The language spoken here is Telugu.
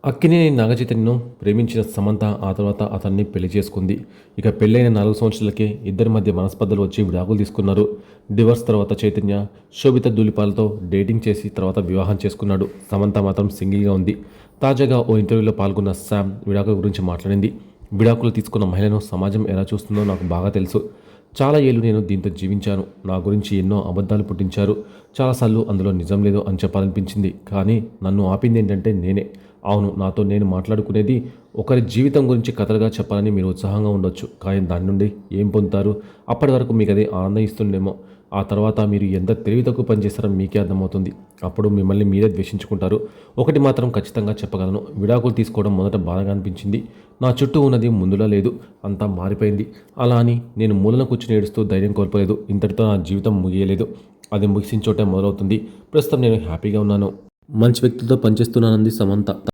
అక్కినేని నాగచైతన్యను ప్రేమించిన సమంత ఆ తర్వాత అతన్ని పెళ్లి చేసుకుంది. ఇక పెళ్ళైన 4 సంవత్సరాలకే ఇద్దరి మధ్య మనస్పర్ధలు వచ్చి విడాకులు తీసుకున్నారు. డివోర్స్ తర్వాత చైతన్య, శోభిత ధూళిపాలతో డేటింగ్ చేసి తర్వాత వివాహం చేసుకున్నాడు. సమంత మాత్రం సింగిల్గా ఉంది. తాజాగా ఓ ఇంటర్వ్యూలో పాల్గొన్న శామ్ విడాకుల గురించి మాట్లాడింది. విడాకులు తీసుకున్న మహిళను సమాజం ఎలా చూస్తుందో నాకు బాగా తెలుసు. చాలా ఏళ్ళు నేను దీంతో జీవించాను. నా గురించి ఎన్నో అబద్ధాలు పుట్టించారు. చాలాసార్లు అందులో నిజం లేదు అని చెప్పాలనిపించింది. కానీ నన్ను ఆపింది ఏంటంటే నేనే. అవును, నాతో నేను మాట్లాడుకునేది ఒకరి జీవితం గురించి కథలుగా చెప్పాలని మీరు ఉత్సాహంగా ఉండొచ్చు. కానీ దాని నుండి ఏం పొందుతారు? అప్పటి వరకు మీకు అది ఆనందం ఇస్తుండేమో. ఆ తర్వాత మీరు ఎంత తెలివి తక్కువ పని చేస్తారో మీకే అర్థమవుతుంది. అప్పుడు మిమ్మల్ని మీరే ద్వేషించుకుంటారు. ఒకటి మాత్రం ఖచ్చితంగా చెప్పగలను, విడాకులు తీసుకోవడం మొదట బాధగా అనిపించింది. నా చుట్టూ ఉన్నది ముందులా లేదు, అంతా మారిపోయింది. అలా అని నేను మూలన కూర్చుని ఏడుస్తూ ధైర్యం కోల్పోలేదు. ఇంతటితో నా జీవితం ముగియలేదు, అది ముగిసిన చోటే మొదలవుతుంది. ప్రస్తుతం నేను హ్యాపీగా ఉన్నాను, మంచి వ్యక్తులతో పనిచేస్తున్నానంది సమంత.